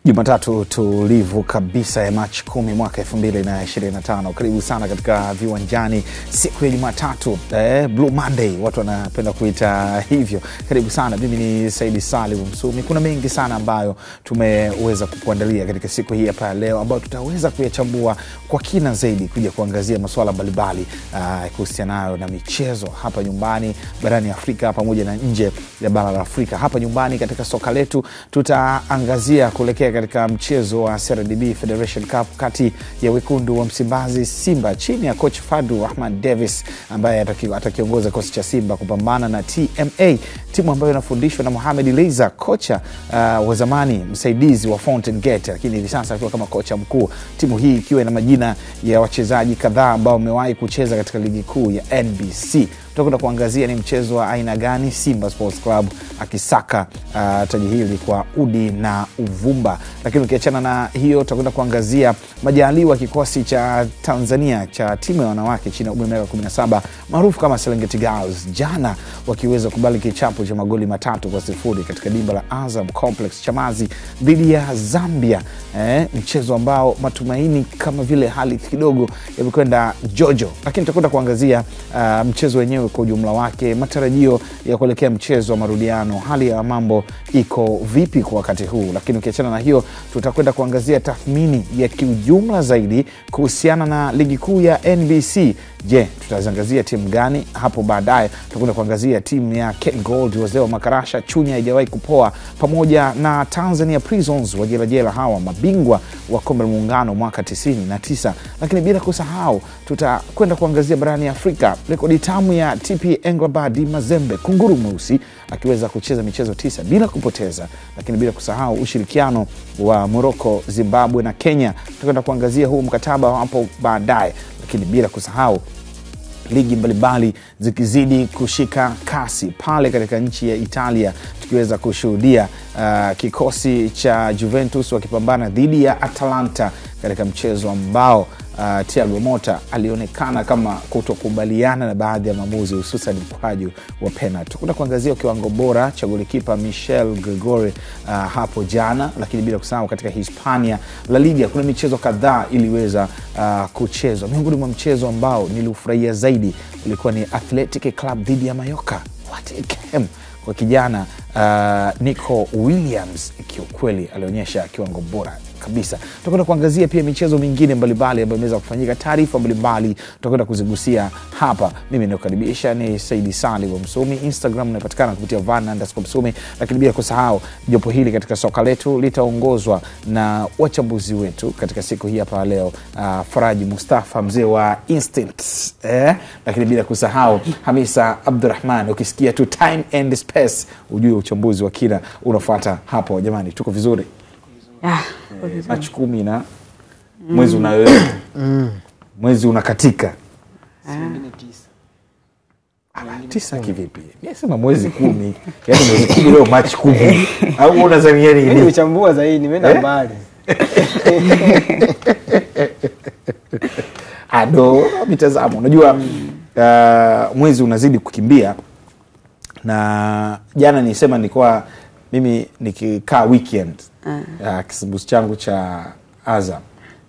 Jumatatu tulivu kabisa ya Machi 10 mwaka 2025. Karibu sana katika Viwanjani siku ya Jumatatu, Blue Monday watu wanapenda kuita hivyo. Karibu sana, mimi ni Saidi Salim Msumi. Kuna mengi sana ambayo tumeweza kukuandalia katika siku hii hapa leo, ambayo tutaweza kuyachambua kwa kina zaidi, kuja kuangazia masuala mbalimbali kuhusiana na michezo hapa nyumbani barani Afrika pamoja na nje ya bara la Afrika. Hapa nyumbani katika soka letu tutaangazia kuelekea katika mchezo wa CRDB Federation Cup kati ya wekundu wa Msimbazi Simba chini ya coach Fadlu Ahmad Davis, ambaye atakiongoza kikosi cha Simba kupambana na TMA, timu ambayo inafundishwa na Mohamed Leiza, kocha wa zamani msaidizi wa Fountain Gate, lakini hivi sasa akiwa kama kocha mkuu. Timu hii ikiwa ina majina ya wachezaji kadhaa ambao wamewahi kucheza katika ligi kuu ya NBC. Tutakwenda kuangazia ni mchezo wa aina gani Simba Sports Club akisaka taji hili kwa udi na uvumba. Lakini ukiachana na hiyo, tutakwenda kuangazia majaliwa kikosi cha Tanzania cha timu ya wanawake chini ya umri wa 17 maarufu kama Serengeti Girls, jana wakiweza kubali kichapo cha magoli 3-0 katika dimba la Azam Complex Chamazi dhidi ya Zambia. Mchezo ambao matumaini kama vile hali kidogo yamekwenda jojo, lakini tutakwenda kuangazia mchezo wenyewe kwa ujumla wake, matarajio ya kuelekea mchezo wa marudiano, hali ya mambo iko vipi kwa wakati huu. Lakini ukiachana na hiyo, tutakwenda kuangazia tathmini ya kiujumla zaidi kuhusiana na ligi kuu ya NBC. Je, tutazangazia timu gani? Hapo baadaye tutakwenda kuangazia timu ya Ken Gold, wazee wa makarasha, Chunya haijawahi kupoa, pamoja na Tanzania Prisons wa jelajela, hawa mabingwa wa kombe la muungano mwaka 99. Lakini bila kusahau tutakwenda kuangazia barani Afrika, rekodi tamu ya TP Englebert Mazembe, kunguru mweusi akiweza kucheza michezo 9 bila kupoteza. Lakini bila kusahau ushirikiano wa Morocco, Zimbabwe na Kenya, tutakwenda kuangazia huu mkataba hapo baadaye. Lakini bila kusahau ligi mbalimbali zikizidi kushika kasi pale katika nchi ya Italia, tukiweza kushuhudia kikosi cha Juventus wakipambana dhidi ya Atalanta katika mchezo ambao Thiago Motta alionekana kama kutokubaliana na baadhi ya maamuzi, hususan mkwaju wa penalty. Kuna kuangazia kiwango bora cha golikipa Michel Gregoire hapo jana. Lakini bila kusahau katika Hispania La Liga kuna michezo kadhaa iliweza kuchezwa. Miongoni mwa mchezo ambao nilifurahia zaidi ulikuwa ni Athletic Club dhidi ya Mallorca. What a game kwa kijana Nico Williams, kiukweli alionyesha kiwango bora kabisa. Tutakwenda kuangazia pia michezo mingine mbalimbali ambayo imeweza kufanyika, taarifa mbalimbali tutakwenda kuzigusia hapa. Mimi ninakukaribisha ni Saidi Salim Msumi. Instagram unapatikana kupitia @van_msumi. Lakini bila kusahau jopo hili katika soka letu litaongozwa na wachambuzi wetu katika siku hii hapa leo, Faraji Mustafa, mzee wa Instant, lakini bila kusahau Hamisa Abdurrahman. Ukisikia tu time and space ujue uchambuzi wa kina unafuata hapo. Jamani, tuko vizuri? Machi 10 na mwezi unayoyote mwezi unakatika 9 kivipi? Nimesema mwezi 10, yaani mwezi 10 leo Machi 10 au unazania nini? Mimi uchambua zaidi, nimeenda mbali. Ado mitazamo, unajua mwezi unazidi kukimbia. Na jana nilisema nilikuwa mimi nikikaa weekend kisimbuzi changu cha Azam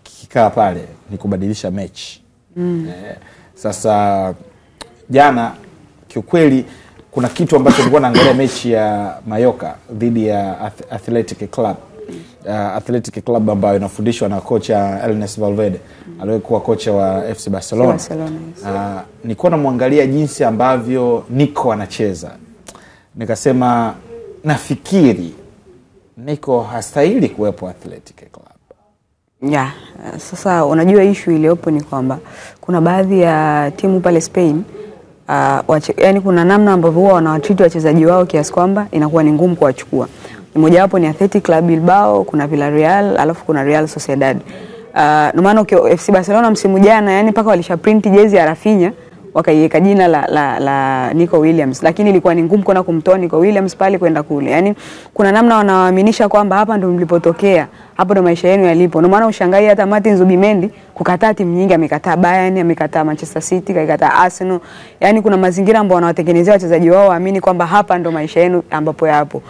kikikaa pale nikubadilisha mechi. Sasa jana kiukweli kuna kitu ambacho nilikuwa naangalia mechi ya Mallorca dhidi ya Athletic Club. Athletic Club ambayo inafundishwa na kocha Ernest Valverde, aliyekuwa kocha wa FC Barcelona. Nilikuwa namwangalia jinsi ambavyo Nico anacheza, nikasema nafikiri Nico hastahili kuwepo Athletic Club. Sasa unajua issue iliyopo ni kwamba kuna baadhi ya timu pale Spain, yani kuna namna ambavyo huwa wanawatreat wachezaji wao kiasi kwamba inakuwa ni ngumu kuwachukua. Mmoja wapo ni Athletic Club Bilbao, kuna Villarreal, alafu kuna Real Sociedad. Ndio maana FC Barcelona msimu jana, yani paka walisha print jezi ya Rafinha wakaiweka jina la Nico Williams, lakini ilikuwa ni ngumu kuna kumtoa Nico Williams pale kwenda kule. Yani kuna namna wanawaaminisha kwamba hapa ndio mlipotokea, hapo ndio maisha yenu yalipo. Ndio maana ushangai hata Martin Zubimendi kukataa timu nyingi, amekataa Bayern, amekataa Manchester City, kaikataa Arsenal. Yani kuna mazingira ambayo wanawatengenezea wachezaji wao waamini kwamba hapa ndio maisha yenu ambapo yapo.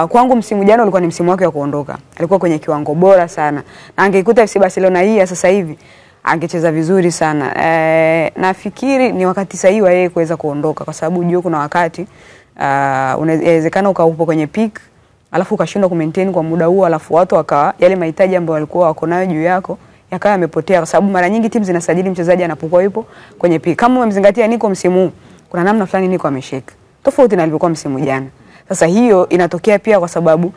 Kwangu msimu jana ulikuwa ni msimu wake wa kuondoka. Alikuwa kwenye kiwango bora sana. Na angeikuta FC Barcelona hii ya sasa hivi angecheza vizuri sana. Nafikiri ni wakati sahihi wa yeye kuweza kuondoka, kwa sababu unajua kuna wakati unawezekana ukaupo kwenye peak alafu ukashindwa kumaintain kwa muda huo, alafu watu wakawa yale mahitaji ambayo walikuwa wako nayo juu yako yakawa yamepotea, kwa sababu mara nyingi timu zinasajili mchezaji anapokuwa yupo kwenye peak. Kama umemzingatia Nico msimu, kuna namna fulani Nico ameshake tofauti na alivyokuwa msimu jana. Sasa hiyo inatokea pia kwa sababu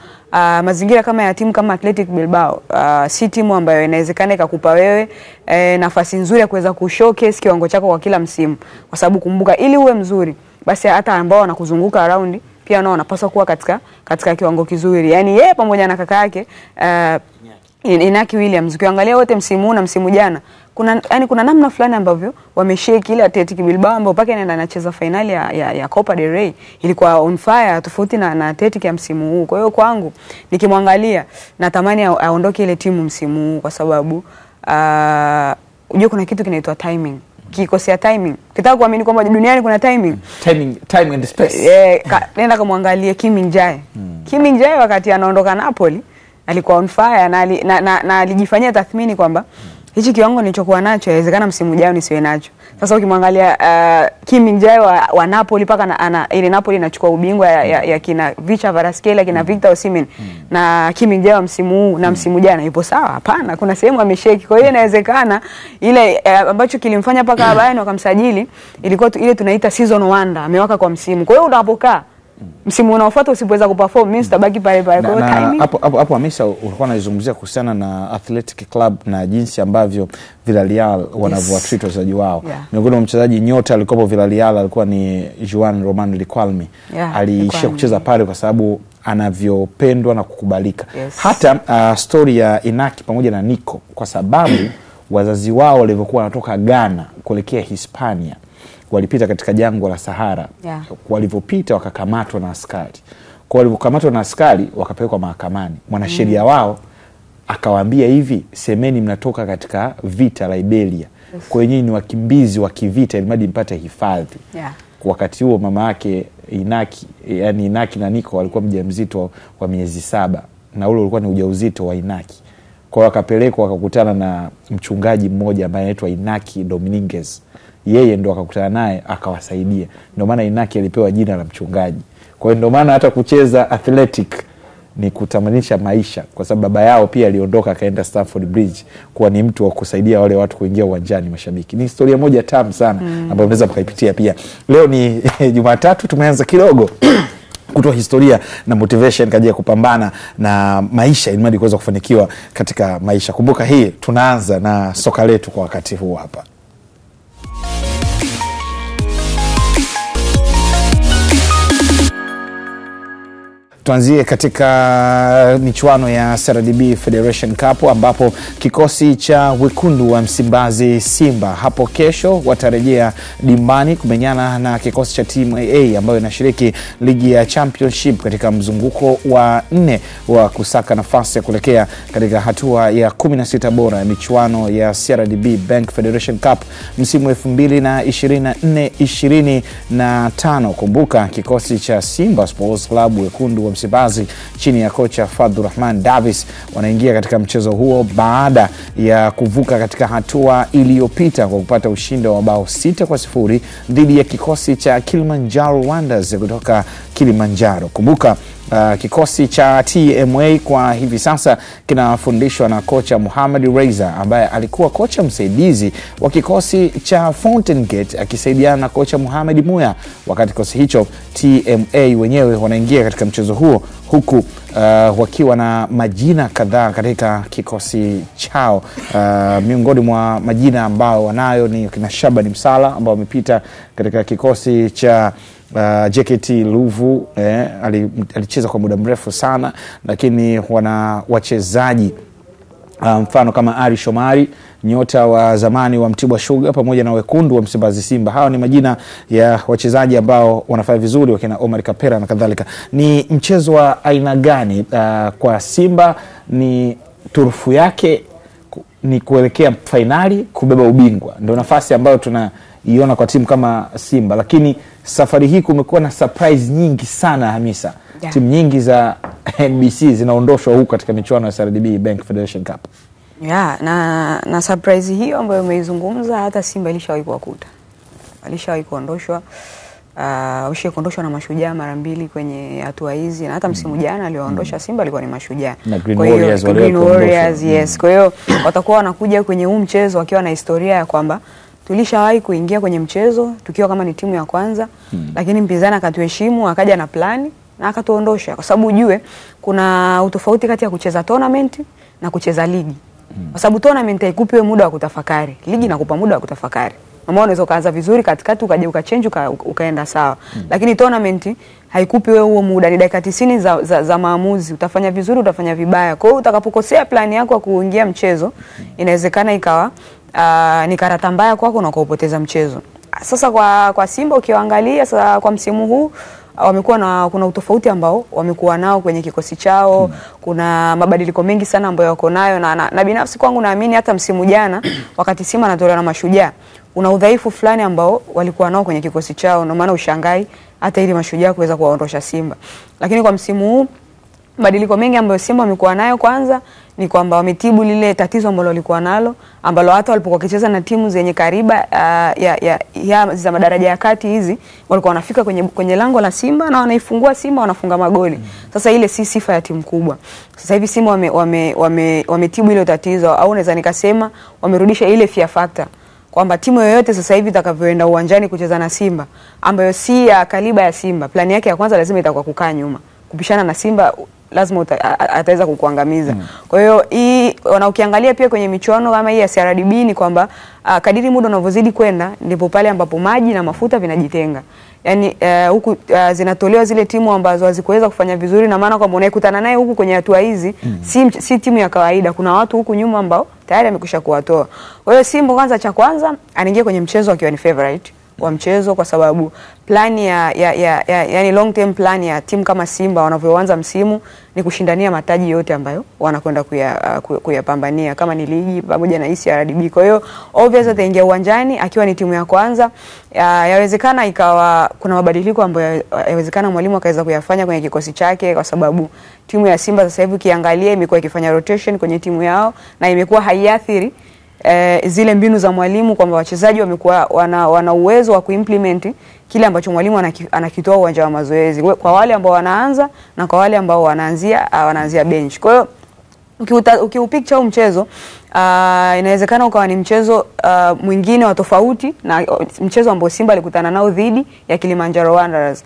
mazingira kama ya timu kama Athletic Bilbao si timu ambayo inawezekana ikakupa wewe nafasi nzuri ya kuweza kushowcase kiwango chako kwa kila msimu, kwa sababu kumbuka, ili uwe mzuri basi hata ambao wanakuzunguka around pia nao wanapaswa kuwa katika kiwango kizuri. Yani yeye pamoja na kaka yake Inaki Williams, ukiangalia wote msimu na msimu jana, kuna namna fulani ambavyo wameshake ile Athletic Bilbao ambao paka inaenda anacheza finali ya Copa del Rey ilikuwa on fire tofauti na Athletic ya msimu huu. Kwa hiyo kwangu nikimwangalia natamani aondoke ile timu msimu huu, kwa sababu unajua kuna kitu kinaitwa timing. Kikosea timing, kitaka kuamini kwamba duniani kuna timing time and space. Nenda kumwangalia Kim Min-jae. Kim Min-jae wakati anaondoka Napoli alikuwa on fire na alijifanyia tathmini kwamba hichi kiwango nilichokuwa nacho inawezekana msimu ujao nisiwe nacho. Sasa ukimwangalia Kim Min-jae wa Napoli paka ile Napoli inachukua ubingwa ya kina Vicha Kvaratskhelia, kina Victor Osimhen, na Kim Min-jae wa msimu huu na msimu jana ipo sawa? Hapana, kuna sehemu amesheki. Kwa hiyo inawezekana ile ambacho kilimfanya paka Bayern wakamsajili ilikuwa ile tunaita season wonder, amewaka kwa msimu. Kwa hiyo unapokaa msimu unaofuata usipoweza kuperform, mimi sitabaki pale pale. Kwa hiyo timing hapo Hamisa ulikuwa unazungumzia kuhusiana na Athletic Club na jinsi ambavyo Villarreal wanavyowatreat wachezaji wao. Miongoni mwa mchezaji nyota alikopo Villarreal alikuwa ni Juan Roman Riquelme. Aliishia kucheza pale kwa sababu anavyopendwa na kukubalika. Hata story ya Inaki pamoja na Nico, kwa sababu wazazi wao walivyokuwa wanatoka Ghana kuelekea Hispania walipita katika jangwa la Sahara. Walivyopita wakakamatwa na askari. Kwa walivyokamatwa na askari wakapelekwa mahakamani. Mwanasheria wao akawaambia hivi, semeni mnatoka katika vita Liberia. Kwa hiyo ni wakimbizi wa kivita ili mradi mpate hifadhi. Wakati huo mama yake Inaki, yani Inaki na Nico walikuwa mjamzito wa miezi 7 na ule ulikuwa ni ujauzito wa Inaki. Kwa hiyo wakapelekwa wakakutana na mchungaji mmoja ambaye anaitwa Inaki Dominguez. Yeye ndo akakutana naye akawasaidia. Ndio maana Inaki alipewa jina la mchungaji. Kwa hiyo ndio maana hata kucheza Athletic ni kutamanisha maisha, kwa sababu baba yao pia aliondoka akaenda Stamford Bridge kuwa ni mtu wa kusaidia wale watu kuingia uwanjani, mashabiki. Ni historia moja tamu sana ambayo unaweza mkaipitia pia. Leo ni Jumatatu, tumeanza kidogo kutoa historia na motivation kaja kupambana na maisha ili mradi kuweza kufanikiwa katika maisha. Kumbuka hii tunaanza na soka letu kwa wakati huu hapa. Tuanzie katika michuano ya CRDB Federation Cup ambapo kikosi cha wekundu wa Msimbazi Simba hapo kesho watarejea dimbani kumenyana na kikosi cha timu AA ambayo inashiriki ligi ya Championship katika mzunguko wa 4 wa kusaka nafasi ya kuelekea katika hatua ya 16 bora ya michuano ya CRDB Bank Federation Cup msimu 2024-2025. Kumbuka kikosi cha Simba Sports Club wekundu wa Msimbazi chini ya kocha Fadhurrahman Davis wanaingia katika mchezo huo baada ya kuvuka katika hatua iliyopita kwa kupata ushindi wa mabao 6-0 dhidi ya kikosi cha Kilimanjaro Wonders kutoka Kilimanjaro. Kumbuka kikosi cha TMA kwa hivi sasa kinafundishwa na kocha Muhammad Reza ambaye alikuwa kocha msaidizi wa kikosi cha Fountain Gate akisaidiana na kocha Muhammad Muya. Wakati kikosi hicho TMA wenyewe wanaingia katika mchezo huo huku wakiwa na majina kadhaa katika kikosi chao. Miongoni mwa majina ambao wanayo ni kina Shabani Msala ambao wamepita katika kikosi cha JKT Luvu. Alicheza kwa muda mrefu sana, lakini wana wachezaji mfano kama Ari Shomari, nyota wa zamani wa Mtibwa Sugar, pamoja na wekundu wa Msimbazi Simba. Hawa ni majina ya wachezaji ambao wanafanya vizuri, wakina Omar Kapera na kadhalika. Ni mchezo wa aina gani kwa Simba? Ni turufu yake ni kuelekea finali, kubeba ubingwa. Ndio nafasi ambayo tunaiona kwa timu kama Simba. Lakini safari hii kumekuwa na surprise nyingi sana, Hamisa. Yeah. Timu nyingi za NBC zinaondoshwa huko katika michuano ya CRDB Bank Federation Cup. Yeah, na surprise hiyo ambayo umeizungumza, hata Simba ilishawahi kuwakuta. Alishawahi kuondoshwa, kuondoshwa na Mashujaa mara 2 kwenye hatua hizi, na hata msimu jana aliwaondosha Simba alikuwa ni Mashujaa. Kwa hiyo Green Warriors, yes. Kwa hiyo watakuwa wanakuja kwenye huu mchezo wakiwa na historia ya kwamba tulishawahi kuingia kwenye mchezo tukiwa kama ni timu ya kwanza, lakini mpinzani akatuheshimu, akaja na plani na akatuondosha. Kwa sababu ujue kuna utofauti kati ya kucheza tournament na kucheza ligi. Kwa sababu tournament haikupi muda wa kutafakari, ligi inakupa muda wa kutafakari. Mama unaweza kaanza vizuri katikati ukaje ukachange ukaenda sawa. Lakini tournament haikupi wewe huo muda, ni dakika 90 za maamuzi. Utafanya vizuri, utafanya vibaya. Kwa hiyo utakapokosea plani yako ya kuingia mchezo, inawezekana ikawa ni karata mbaya kwako na kuupoteza mchezo. Sasa kwa Simba ukiangalia sasa kwa msimu huu wamekuwa kuna utofauti ambao wamekuwa nao kwenye kikosi chao. Kuna mabadiliko mengi sana ambayo wako nayo, na binafsi kwangu naamini hata msimu jana wakati Simba anatolewa na Mashujaa, una udhaifu fulani ambao walikuwa nao kwenye kikosi chao, ndio maana ushangai hata ili Mashujaa kuweza kuwaondosha Simba. Lakini kwa msimu huu mabadiliko mengi ambayo Simba wamekuwa nayo, kwanza ni kwamba wametibu lile tatizo ambalo walikuwa nalo, ambalo hata walipokuwa wakicheza na timu zenye kariba za madaraja ya kati hizi, walikuwa wanafika kwenye lango la Simba na wanaifungua Simba, wanafunga magoli. Sasa ile si sifa ya timu kubwa. Sasa hivi Simba wametibu ile tatizo, au naweza nikasema wamerudisha ile fear factor, kwamba timu yoyote sasa hivi itakavyoenda uwanjani kucheza na Simba ambayo si ya kaliba ya Simba, plani yake ya kwanza lazima itakuwa kukaa nyuma. Kupishana na Simba lazima ataweza kukuangamiza. Kwa hiyo hii ukiangalia pia kwenye michuano kama hii ya CRDB ni kwamba kadiri muda unavyozidi kwenda ndipo pale ambapo maji na mafuta vinajitenga. Yaani huku zinatolewa zile timu ambazo hazikuweza kufanya vizuri, na maana kwamba unayekutana naye huku kwenye hatua hizi si timu ya kawaida. Kuna watu huku nyuma ambao tayari amekwisha kuwatoa. Kwa hiyo Simba cha kwanza anaingia kwenye mchezo akiwa ni favorite wa mchezo, kwa sababu plani yani long term plan ya timu kama Simba wanavyoanza msimu ni kushindania mataji yote ambayo wanakwenda kuyapambania kama ni ligi pamoja na CRDB. Kwa hiyo obviously ataingia uwanjani akiwa ni timu ya kwanza. Yawezekana ikawa kuna mabadiliko ambayo yawezekana mwalimu akaweza kuyafanya kwenye kikosi chake, kwa sababu timu ya Simba sasa hivi kiangalia imekuwa ikifanya rotation kwenye timu yao na imekuwa haiathiri zile mbinu za mwalimu, kwamba wachezaji wamekuwa wana uwezo wa kuimplement kile ambacho mwalimu anakitoa uwanja wa mazoezi, kwa wale ambao wanaanza na kwa wale ambao wanaanzia bench. Kwa hiyo ukiupicture mchezo inawezekana ukawa ni mchezo mwingine wa tofauti na mchezo ambao Simba alikutana nao dhidi ya Kilimanjaro Wanderers.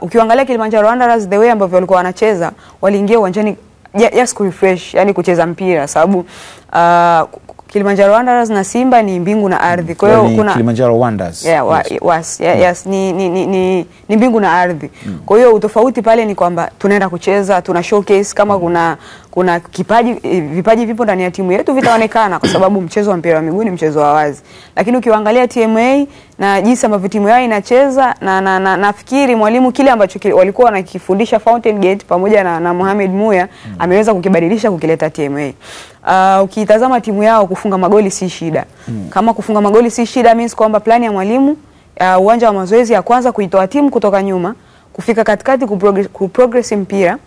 Ukiangalia Kilimanjaro Wanderers the way ambavyo walikuwa wanacheza, waliingia uwanjani just refresh, yani kucheza mpira, sababu Kilimanjaro Wanderers na Simba ni mbingu na ardhi. Kwa hiyo kuna Kilimanjaro Wanderers. Yes, ni mbingu na ardhi. Kwa hiyo utofauti pale ni kwamba tunaenda kucheza, tuna showcase kama kuna vipaji vipo ndani ya timu yetu vitaonekana, kwa sababu mchezo wa mpira wa miguu ni mchezo wa wazi. Lakini ukiangalia TMA na jinsi ambavyo timu yao inacheza, na nafikiri mwalimu kile ambacho walikuwa wanakifundisha Fountain Gate pamoja na Mohamed Muya ameweza kukibadilisha kukileta TMA. Ukitazama timu yao kufunga magoli si shida. Kama kufunga magoli si shida means kwamba plani ya mwalimu uwanja wa mazoezi ya kwanza kuitoa timu kutoka nyuma, kufika katikati kuprogress mpira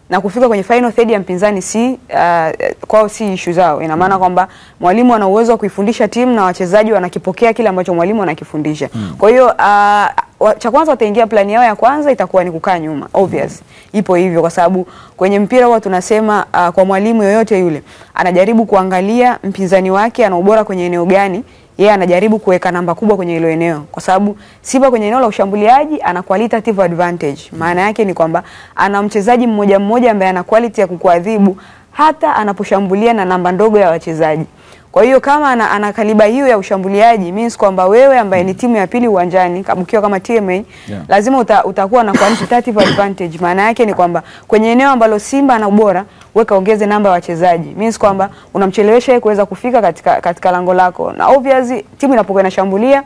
na kufika kwenye final third ya mpinzani kwao si issue zao. Ina maana kwamba mwalimu ana uwezo wa kuifundisha timu na wachezaji wanakipokea kile ambacho mwalimu anakifundisha. Kwa hiyo cha kwanza wataingia plani yao ya kwanza itakuwa ni kukaa nyuma. Obvious. Ipo hivyo kwa sababu kwenye mpira huwa tunasema kwa mwalimu yoyote yule anajaribu kuangalia mpinzani wake ana ubora kwenye eneo gani, yeye anajaribu kuweka namba kubwa kwenye hilo eneo, kwa sababu Simba kwenye eneo la ushambuliaji ana qualitative advantage. Maana yake ni kwamba ana mchezaji mmoja ambaye ana quality ya kukuadhibu hata anaposhambulia na namba ndogo ya wachezaji. Kwa hiyo kama ana kaliba hiyo ya ushambuliaji means kwamba wewe ambaye ni timu ya pili uwanjani ukiwa kama TMA lazima utakuwa na quantitative advantage. Maana yake ni kwamba kwenye eneo ambalo Simba ana ubora, weka ongeze namba ya wachezaji. Means kwamba unamchelewesha yeye kuweza kufika katika lango lako. Na obviously timu inapokuwa inashambulia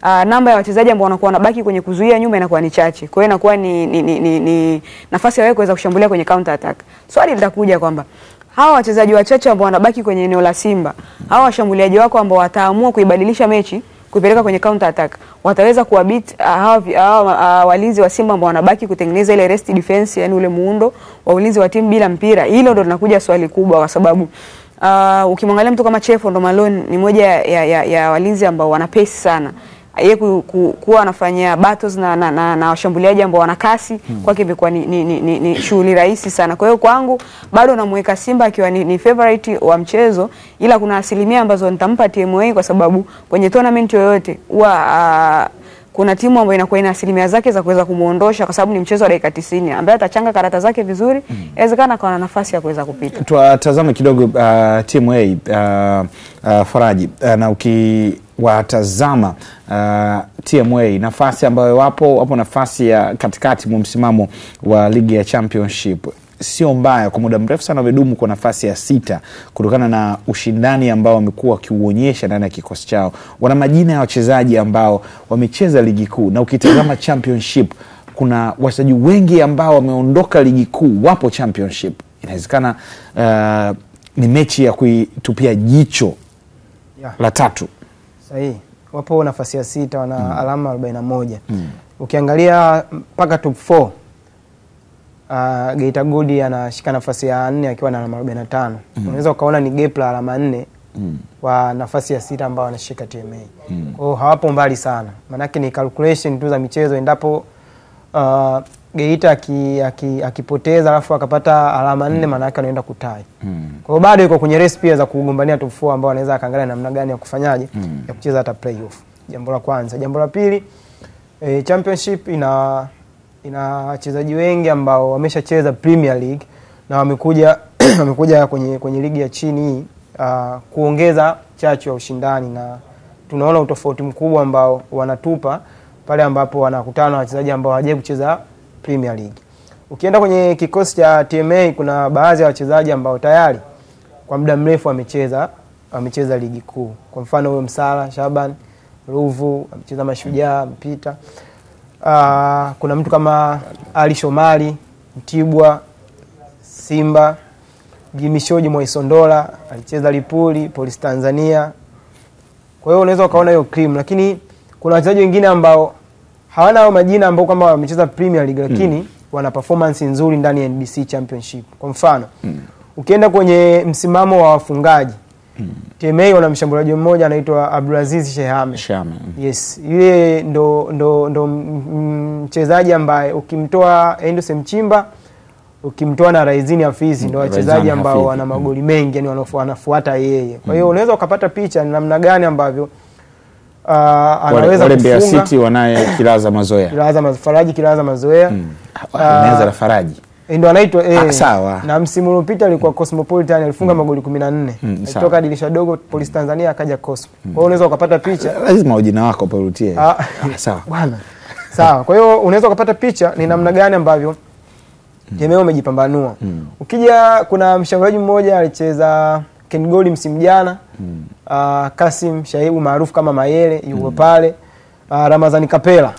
namba ya wachezaji ambao wanakuwa wanabaki kwenye kuzuia nyuma inakuwa ni chache. Kwa hiyo inakuwa ni nafasi ya wewe kuweza kushambulia kwenye counter attack. Swali litakuja kwamba hawa wachezaji wachache ambao wanabaki kwenye eneo la Simba, hawa washambuliaji wako ambao wataamua kuibadilisha mechi kuipeleka kwenye counter attack, wataweza kuwabit hawa walinzi wa Simba ambao wanabaki kutengeneza ile rest defense, yani ule muundo wa ulinzi wa timu bila mpira? Hilo ndo linakuja swali kubwa, kwa sababu ukimwangalia mtu kama Chefo ndo Malone ni moja ya walinzi ambao wana pace sana. Yeye kuwa anafanya battles na washambuliaji ambao wana kasi, kwake imekuwa ni shughuli rahisi sana. Kwa hiyo kwangu bado namuweka Simba akiwa ni favorite wa mchezo, ila kuna asilimia ambazo nitampa TMA, kwa sababu kwenye tournament yoyote huwa kuna timu ambayo inakuwa ina asilimia zake za kuweza kumuondosha, kwa sababu ni mchezo wa dakika 90 ambaye atachanga karata zake vizuri, inawezekana akawa na nafasi ya kuweza kupita. Tuatazame kidogo TMA Faraji, na ukiwatazama TMA, nafasi ambayo wapo nafasi ya katikati mwa msimamo wa ligi ya Championship. Sio mbaya, kwa muda mrefu sana wamedumu kwa nafasi ya 6 kutokana na ushindani ambao wamekuwa wakiuonyesha ndani ya kikosi chao. Wana majina ya wachezaji ambao wamecheza ligi kuu, na ukitazama Championship kuna wachezaji wengi ambao wameondoka ligi kuu wapo Championship. Inawezekana ni mechi ya kuitupia jicho la 3. Sahihi. Wapo nafasi ya 6 wana alama 41. Ukiangalia mpaka top 4, Geita Gold anashika nafasi ya 4 akiwa na alama 45. Unaweza ukaona ni gap la alama 4 kwa nafasi ya 6 ambao anashika TMA. Kwa hiyo hawapo mbali sana. Manake ni calculation tu za michezo, endapo Geita akipoteza alafu akapata alama 4, maana yake anaenda kutai. Kwa hiyo bado yuko kwenye race pia za kugombania top 4 ambao anaweza akaangalia namna gani ya kufanyaje ya kucheza hata playoff. Jambo la kwanza. Jambo la pili, Championship ina wachezaji wengi ambao wameshacheza Premier League na wamekuja kwenye ligi ya chini hii kuongeza chachu ya ushindani, na tunaona utofauti mkubwa ambao wanatupa pale ambapo wanakutana na wachezaji ambao hawajawahi kucheza Premier League. Ukienda kwenye kikosi cha TMA kuna baadhi ya wachezaji ambao tayari kwa muda mrefu wamecheza ligi kuu. Kwa mfano huyo Msala Shaban Ruvu amecheza Mashujaa, mpita. Kuna mtu kama Ali Shomari Mtibwa, Simba, Gimishoji Mwaisondola alicheza Lipuli, Police Tanzania. Kwa hiyo unaweza ukaona hiyo cream, lakini kuna wachezaji wengine ambao hawana hao majina ambao kama wamecheza Premier League lakini wana performance nzuri ndani ya NBC Championship. Kwa mfano, ukienda kwenye msimamo wa wafungaji, TMA wana mshambuliaji mmoja anaitwa Abdulaziz Shehame. Yes, yule ndo mchezaji ambaye ukimtoa Endose Mchimba, ukimtoa na Raizini Hafizi, ndo wachezaji ambao wana magoli mengi, yani wanafuata yeye. Kwa hiyo unaweza ukapata picha ni namna gani ambavyo anaweza kufunga. Mbeya City wanaye Kilaza Mazoea. Faraji Kilaza Mazoea. Anaweza la Faraji. Ndio anaitwa sawa. Na msimu uliopita alikuwa Cosmopolitan, alifunga magoli 14. Alitoka dirisha dogo Police Tanzania akaja Cosmo. Kwa hiyo unaweza ukapata picha. Lazima jina wako parutie. Sawa. Bwana. Sawa. Kwa hiyo unaweza ukapata picha ni namna gani ambavyo TMA umejipambanua. Ukija kuna mshambuliaji mmoja alicheza Ken Gold msimu jana. Kasim Shaibu maarufu kama Mayele yuko pale. Ramadhani Kapela.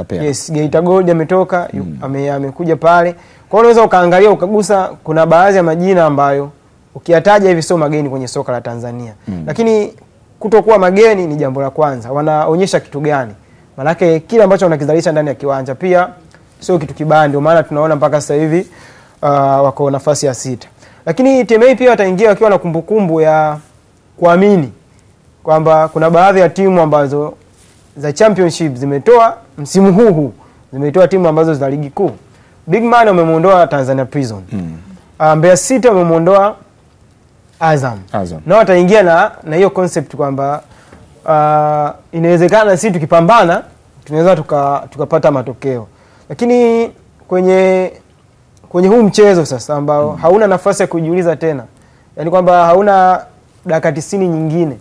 Yes, Geita Gold ametoka, amekuja pale. Kwa hiyo unaweza ukaangalia ukagusa, kuna baadhi ya majina ambayo ukiyataja hivi sio mageni kwenye soka la Tanzania. Lakini kutokuwa mageni ni jambo la kwanza. Wanaonyesha kitu gani? Maana kile ambacho wanakizalisha ndani ya kiwanja pia sio kitu kibaya, ndio maana tunaona mpaka sasa hivi wako nafasi ya 6. Lakini TMA pia wataingia wakiwa na kumbukumbu ya kuamini kwamba kuna baadhi ya timu ambazo za Championship zimetoa msimu huu zimetoa timu ambazo za ligi kuu. Big Man wamemuondoa Tanzania Prison. Mbeya City wamemuondoa Azam. Na wataingia na hiyo concept kwamba inawezekana sisi tukipambana tunaweza tukapata matokeo. Lakini kwenye huu mchezo sasa ambao hauna nafasi ya kujiuliza tena, yani kwamba hauna dakika 90 nyingine,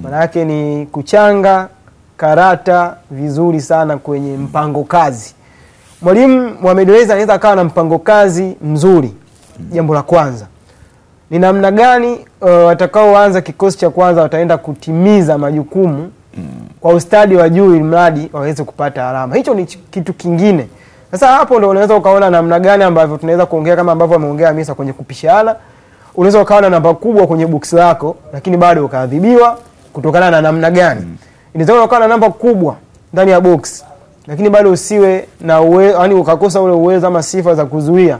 maana yake ni kuchanga karata vizuri sana kwenye mpango kazi. Mwalimu Mohamed Reza anaweza akawa na mpango kazi mzuri. Jambo la kwanza. ni namna gani watakaoanza kikosi cha kwanza wataenda kutimiza majukumu kwa ustadi wa juu ili mradi waweze kupata alama. Hicho ni kitu kingine. Sasa hapo ndio unaweza ukaona namna gani ambavyo tunaweza kuongea kama ambavyo ameongea Hamisa kwenye kupishana. Unaweza ukaona namba kubwa kwenye box lako lakini bado ukaadhibiwa kutokana na namna gani. Inaweza ukaona namba kubwa ndani ya box lakini bado usiwe na yani ukakosa ule uwezo ama sifa za kuzuia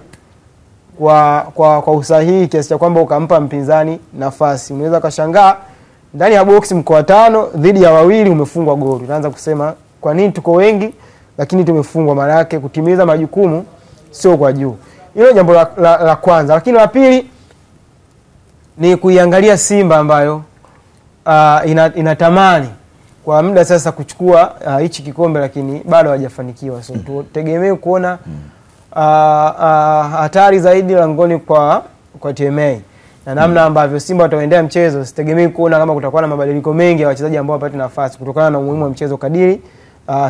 kwa usahihi kiasi cha kwamba ukampa mpinzani nafasi. Unaweza kashangaa ndani ya box mko 5 dhidi ya 2 umefungwa goli. Unaanza kusema kwa nini tuko wengi lakini tumefungwa? Maana yake kutimiza majukumu sio kwa juu. Hilo jambo la kwanza. Lakini la pili ni kuiangalia Simba ambayo inatamani kwa muda sasa kuchukua hichi kikombe lakini bado hajafanikiwa. So tutegemee kuona hatari zaidi langoni kwa TMA. Na namna ambavyo Simba wataendea mchezo sitegemei kuona kama kutakuwa na mabadiliko mengi ya wachezaji ambao wapate nafasi kutokana na umuhimu wa mchezo kadiri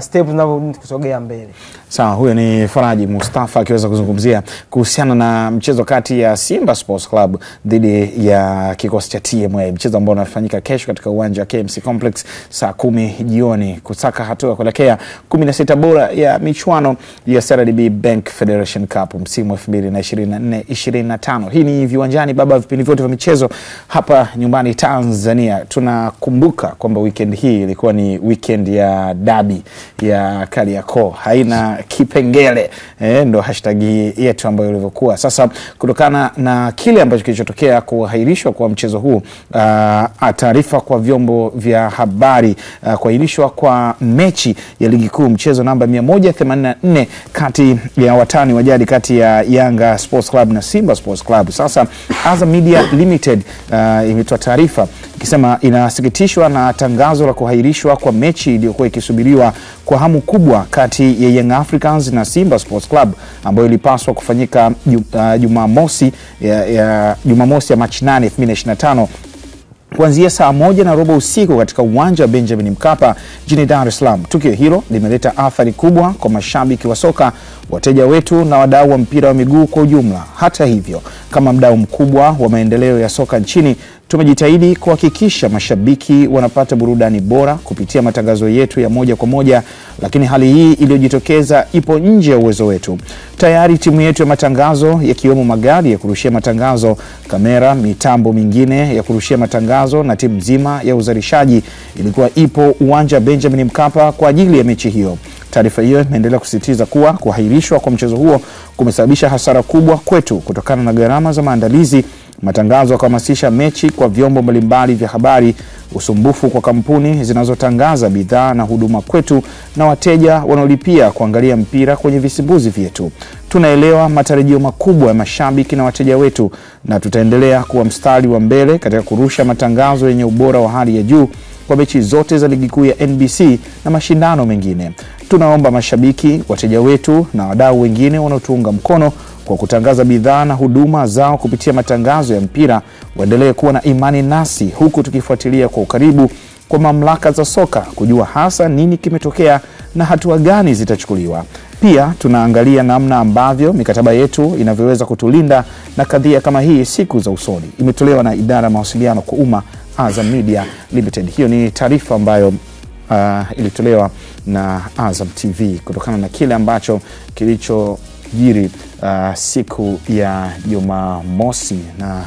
steps zinavyo kusogea mbele. Sawa, huyo ni Faraji Mustafa akiweza kuzungumzia kuhusiana na mchezo kati ya Simba Sports Club dhidi ya kikosi cha TMA, mchezo ambao unafanyika kesho katika uwanja wa KMC Complex saa 10 jioni kusaka hatua kuelekea 16 bora ya michuano ya CRDB Bank Federation Cup msimu 2024-2025. Hii ni Viwanjani, baba vipindi vyote vya michezo hapa nyumbani Tanzania. Tunakumbuka kwamba weekend hii ilikuwa ni weekend ya derby ya Kariakoo, haina kipengele, ndo hashtag yetu ambayo ilivyokuwa. Sasa kutokana na kile ambacho kilichotokea kuahirishwa kwa mchezo huu, taarifa kwa vyombo vya habari kuahirishwa kwa mechi ya ligi kuu, mchezo namba 184 kati ya watani wa jadi kati ya Yanga Sports Club na Simba Sports Club. Sasa Azam Media Limited imetoa taarifa ikisema inasikitishwa na tangazo la kuahirishwa kwa mechi iliyokuwa ikisubiriwa kwa hamu kubwa kati ya Young Africans na Simba Sports Club ambayo ilipaswa kufanyika Jumamosi ya Machi 8, 2025 kuanzia saa 1:15 usiku katika uwanja wa Benjamin Mkapa jijini Dar es Salaam. Tukio hilo limeleta athari kubwa kwa mashabiki wa soka, wateja wetu na wadau wa mpira wa miguu kwa ujumla. Hata hivyo, kama mdau mkubwa wa maendeleo ya soka nchini, tumejitahidi kuhakikisha mashabiki wanapata burudani bora kupitia matangazo yetu ya moja kwa moja, lakini hali hii iliyojitokeza ipo nje ya uwezo wetu. Tayari timu yetu ya matangazo yakiwemo magari ya kurushia matangazo, kamera, mitambo mingine ya kurushia matangazo na timu nzima ya uzalishaji ilikuwa ipo uwanja Benjamin Mkapa kwa ajili ya mechi hiyo. Taarifa hiyo imeendelea kusisitiza kuwa kuahirishwa kwa mchezo huo kumesababisha hasara kubwa kwetu kutokana na gharama za maandalizi, matangazo ya kuhamasisha mechi kwa vyombo mbalimbali vya habari, usumbufu kwa kampuni zinazotangaza bidhaa na huduma kwetu na wateja wanaolipia kuangalia mpira kwenye visimbuzi vyetu. Tunaelewa matarajio makubwa ya mashabiki na wateja wetu na tutaendelea kuwa mstari wa mbele katika kurusha matangazo yenye ubora wa hali ya juu kwa mechi zote za ligi kuu ya NBC na mashindano mengine. Tunaomba mashabiki, wateja wetu na wadau wengine wanaotuunga mkono kwa kutangaza bidhaa na huduma zao kupitia matangazo ya mpira waendelee kuwa na imani nasi, huku tukifuatilia kwa ukaribu kwa mamlaka za soka kujua hasa nini kimetokea na hatua gani zitachukuliwa. Pia tunaangalia namna ambavyo mikataba yetu inavyoweza kutulinda na kadhia kama hii siku za usoni. Imetolewa na idara ya mawasiliano kwa umma Azam Media Limited. Hiyo ni taarifa ambayo ilitolewa na Azam TV kutokana na kile ambacho kilichojiri siku ya Jumamosi, na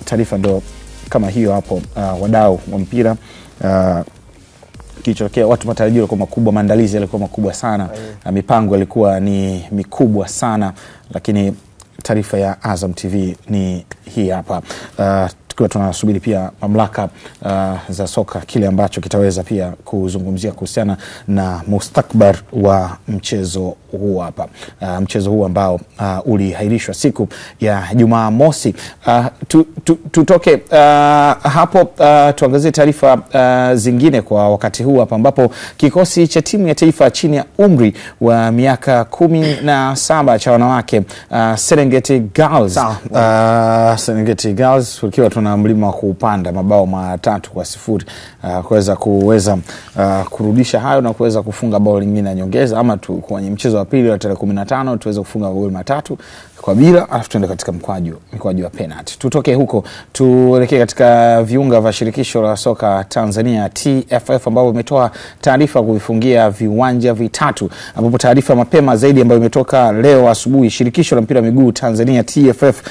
taarifa ndo kama hiyo hapo. Wadau wa mpira kilichotokea, watu matarajio yalikuwa makubwa, maandalizi yalikuwa makubwa sana, mipango ilikuwa ni mikubwa sana, lakini taarifa ya Azam TV ni hii hapa. Tukiwa tunasubiri pia mamlaka za soka kile ambacho kitaweza pia kuzungumzia kuhusiana na mustakbar wa mchezo huu hapa. Mchezo huu ambao ulihairishwa siku ya Jumamosi. Tutoke hapo, tuangazie taarifa zingine kwa wakati huu hapa, ambapo kikosi cha timu ya taifa chini ya umri wa miaka 17 cha wanawake Serengeti Girls, Serengeti Girls wakiwa tuna mlima wa kuupanda mabao 3-0 kuweza kurudisha hayo na kuweza kufunga bao lingine nyongeza, ama kwenye mchezo mchezo wa pili wa tarehe 15 tuweze kufunga magoli 3 kwa bila, alafu tuende katika mkwaju wa penalty. Tutoke huko tuelekee katika viunga vya shirikisho la soka Tanzania TFF, ambapo imetoa taarifa kuvifungia viwanja vitatu, ambapo taarifa mapema zaidi ambayo imetoka leo asubuhi, shirikisho la mpira miguu Tanzania TFF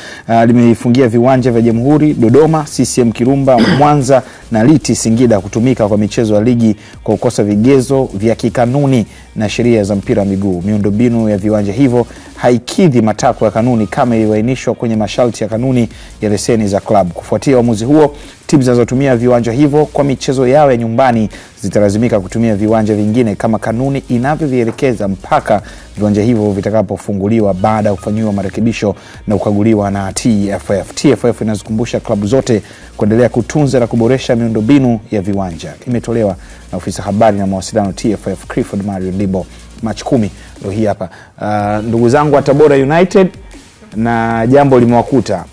limeifungia viwanja vya Jamhuri, Dodoma, CCM Kirumba, Mwanza na Liti Singida kutumika kwa michezo ya ligi kwa kukosa vigezo vya kikanuni na sheria za mpira wa miguu. Miundombinu ya viwanja hivyo haikidhi matakwa ya kanuni kama iliyoainishwa kwenye masharti ya kanuni ya leseni za klabu. Kufuatia uamuzi huo, timu zinazotumia viwanja hivyo kwa michezo yao ya nyumbani zitalazimika kutumia viwanja vingine kama kanuni inavyovielekeza mpaka viwanja hivyo vitakapofunguliwa baada ya kufanyiwa marekebisho na kukaguliwa na TFF. TFF inazukumbusha klabu zote kuendelea kutunza na kuboresha miundombinu ya viwanja. Imetolewa na ofisa habari na mawasiliano TFF Clifford Mario Libo Machi 10 leo hii hapa. Ndugu zangu wa Tabora United, na jambo limewakuta,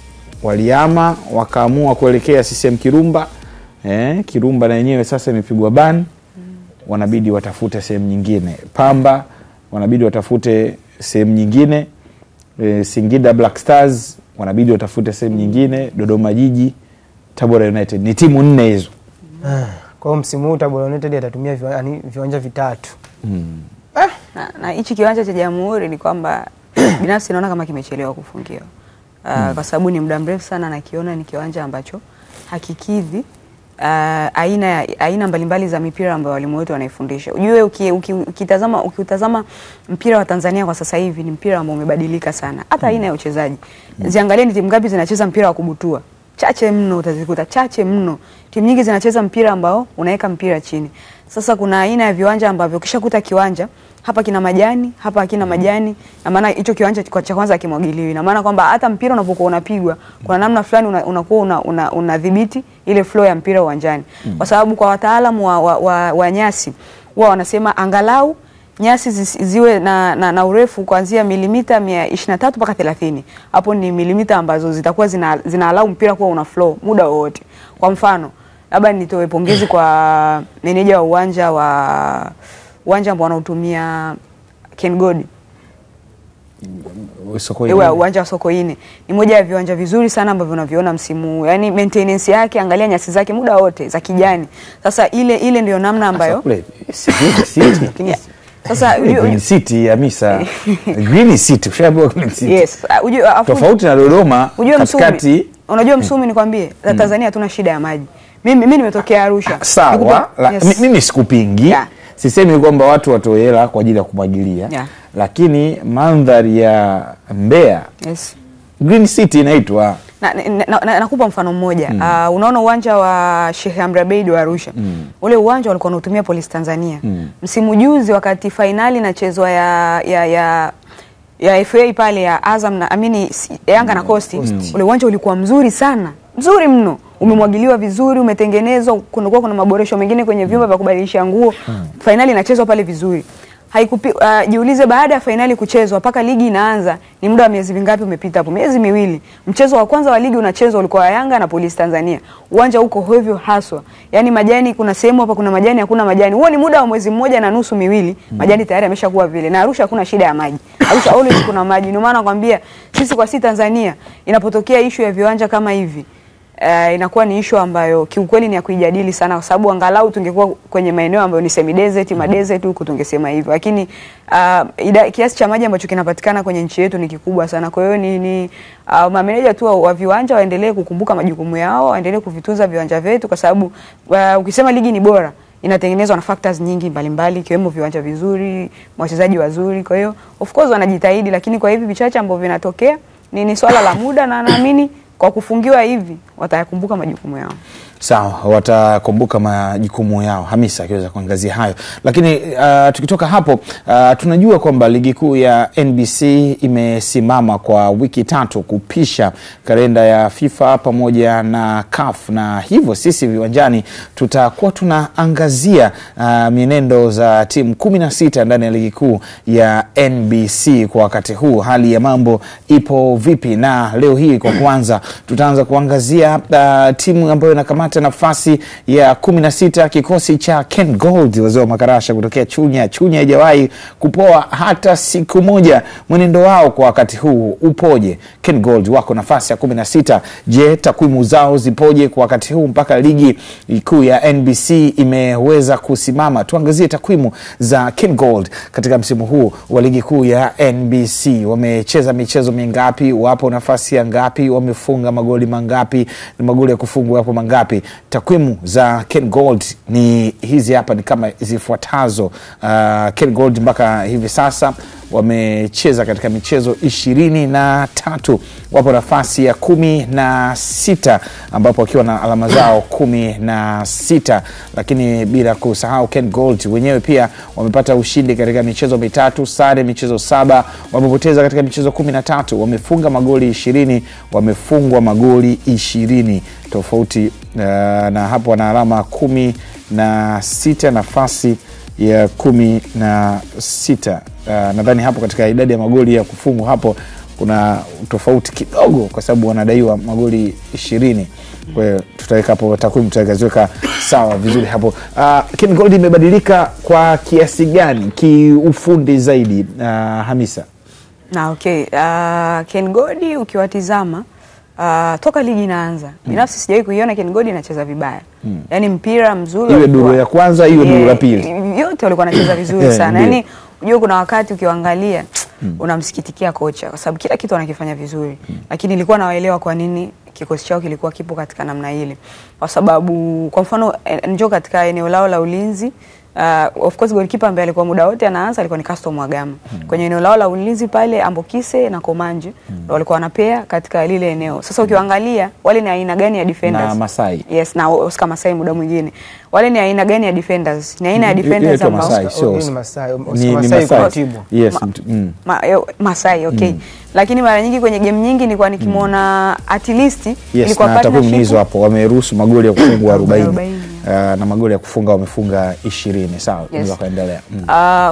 waliama wakaamua kuelekea CCM Kirumba. Kirumba na yenyewe sasa imepigwa ban, wanabidi watafute sehemu nyingine. Pamba wanabidi watafute sehemu nyingine. Singida Black Stars wanabidi watafute sehemu nyingine. Dodoma Jiji, Tabora United, ni timu 4 hizo. Kwa hiyo msimu huu Tabora United atatumia viwanja vitatu. Na hichi kiwanja cha Jamhuri ni kwamba binafsi naona kama kimechelewa kufungiwa. Kwa sababu ni muda mrefu sana nakiona ni kiwanja ambacho hakikidhi aina mbalimbali za mipira ambayo walimu wetu wanaifundisha. Ujue ukitazama mpira wa Tanzania kwa sasa hivi ni mpira ambao umebadilika sana. Hata aina ya uchezaji. Ziangalie ni timu ngapi zinacheza mpira wa kubutua. Chache mno, utazikuta chache mno. Timu nyingi zinacheza mpira ambao unaweka mpira chini. Sasa kuna aina ya viwanja ambavyo ukishakuta kiwanja hapa kina majani, hapa hakina majani, na maana hicho kiwanja cha kwanza kimwagiliwi. Na maana kwamba hata mpira unapokuwa unapigwa kuna namna fulani unakuwa unadhibiti ile flow ya mpira uwanjani. Kwa sababu kwa wataalamu wa nyasi wao wanasema angalau nyasi ziwe na urefu kuanzia milimita 123 mpaka 30. Hapo ni milimita ambazo zitakuwa zinaalau mpira kuwa una flow muda wote. Kwa mfano, labda nitoe pongezi kwa meneja wa uwanja ambao wanautumia Ken God. Uwanja wa Sokoine ni moja ya viwanja vizuri sana ambavyo unaviona msimu. Yaani maintenance yake, angalia nyasi zake muda wote za kijani. Sasa ile ndio namna ambayo sasa Green City ya Misa. Green City, ushaambiwa Green City. Yes. Tofauti na Dodoma katikati. Unajua Msumi nikwambie, Tanzania hatuna shida ya maji. Mimi nimetokea Arusha. Sawa, mimi sikupingi. Sisemi kwamba watu watoe hela kwa ajili ya kumwagilia. Lakini mandhari ya Mbeya, Green City inaitwa. Nakupa mfano mmoja. Unaona uwanja wa Sheikh Amri Abeid wa Arusha. Ule uwanja walikuwa wanatumia Police Tanzania. Msimu juzi wakati finali inachezwa ya FA pale ya Azam na Yanga na Coast, ule uwanja ulikuwa mzuri sana. Mzuri mno. Umemwagiliwa vizuri, umetengenezwa, kuna maboresho mengine kwenye vyumba vya kubadilisha nguo. Finali inachezwa pale vizuri. Jiulize baada ya finali kuchezwa mpaka ligi inaanza ni muda wa miezi mingapi umepita hapo? Miezi 2. Mchezo wa kwanza wa ligi unachezwa ulikuwa Yanga na Police Tanzania. Uwanja uko hivyo haswa. Yaani majani, kuna sehemu hapa kuna majani, hakuna majani. Huo ni muda wa mwezi 1.5 2. Majani tayari yameshakuwa vile. Na Arusha hakuna shida ya maji. Arusha always kuna maji. Ndio maana nakwambia sisi Tanzania inapotokea issue ya viwanja kama hivi, inakuwa ni issue ambayo kiukweli ni ya kuijadili sana, kwa sababu angalau tungekuwa kwenye maeneo ambayo ni semi desert, madesert huko tungesema hivyo. Lakini kiasi cha maji ambacho kinapatikana kwenye nchi yetu ni kikubwa sana. Kwa hiyo ni mameneja tu wa viwanja waendelee kukumbuka majukumu yao, waendelee kuvitunza viwanja vyetu, kwa sababu ukisema ligi ni bora inatengenezwa na factors nyingi mbalimbali, ikiwemo viwanja vizuri, wachezaji wazuri. Kwa hiyo of course wanajitahidi, lakini kwa hivi vichache ambavyo vinatokea ni swala la muda, na naamini kwa kufungiwa hivi watayakumbuka majukumu yao. Sawa, watakumbuka majukumu yao. Hamisa akiweza kuangazia hayo. Lakini tukitoka hapo, tunajua kwamba ligi kuu ya NBC imesimama kwa wiki 3 kupisha kalenda ya FIFA pamoja na CAF, na hivyo sisi viwanjani tutakuwa tunaangazia mienendo za timu 16 ndani ya ligi kuu ya NBC kwa wakati huu. Hali ya mambo ipo vipi? Na leo hii kwa kwanza tutaanza kuangazia timu ambayo inakamata inayofuata nafasi ya 16 kikosi cha Ken Gold, wazee wa makarasha kutokea Chunya. Chunya haijawahi kupoa hata siku moja. Mwenendo wao kwa wakati huu upoje? Ken Gold wako nafasi ya 16. Je, takwimu zao zipoje kwa wakati huu mpaka ligi kuu ya NBC imeweza kusimama? Tuangazie takwimu za Ken Gold katika msimu huu wa ligi kuu ya NBC. Wamecheza michezo mingapi? Wapo nafasi ya ngapi? Wamefunga magoli mangapi? Na magoli ya kufungwa hapo mangapi? Takwimu za Ken Gold ni hizi hapa, ni kama zifuatazo. Ken Gold mpaka hivi sasa wamecheza katika michezo 23, wapo nafasi ya 16 ambapo wakiwa na alama zao 16. Lakini bila kusahau Ken Gold wenyewe pia wamepata ushindi katika michezo 3, sare michezo 7, wamepoteza katika michezo 13, wamefunga magoli 20, wamefungwa magoli 20 tofauti. Na hapo wana alama 16, nafasi ya 16. Nadhani hapo katika idadi ya magoli ya kufungwa hapo kuna tofauti kidogo kwa sababu wanadaiwa magoli 20. Kwa hiyo tutaweka hapo takwimu, tutaziweka sawa vizuri hapo. Ken Gold imebadilika kwa kiasi gani kiufundi zaidi, Hamisa? Na okay, Ken Gold ukiwatizama toka ligi inaanza, binafsi sijawahi kuiona Ken Gold inacheza vibaya. Yaani mpira mzuri, iwe duru ya kwanza iwe duru la pili, yote walikuwa wanacheza vizuri sana. Yaani unajua kuna wakati ukiangalia unamsikitikia kocha kwa sababu kila kitu anakifanya vizuri, lakini nilikuwa nawaelewa kwa nini kikosi chao kilikuwa kipo katika namna ile. Kwa sababu kwa mfano njoo katika eneo lao la ulinzi, of course goalkeeper ambaye alikuwa muda wote anaanza alikuwa ni Custom Mwagama. Kwenye eneo lao la ulinzi pale Ambokise na Komanje ndio walikuwa wanapea katika lile eneo. Sasa ukiangalia wale ni aina gani ya defenders? Na Masai. Yes, na Oscar Masai muda mwingine. Wale ni aina gani ya defenders? Ni aina ya defenders ambao ni Masai kwa timu. Yes. Masai, okay. Lakini mara nyingi kwenye game nyingi nilikuwa nikimuona at least ilikuwa partnership hizo hapo. Wameruhusu magoli ya kufungwa 40. Na magoli ya kufunga wamefunga 20. Sawa, unaweza kuendelea.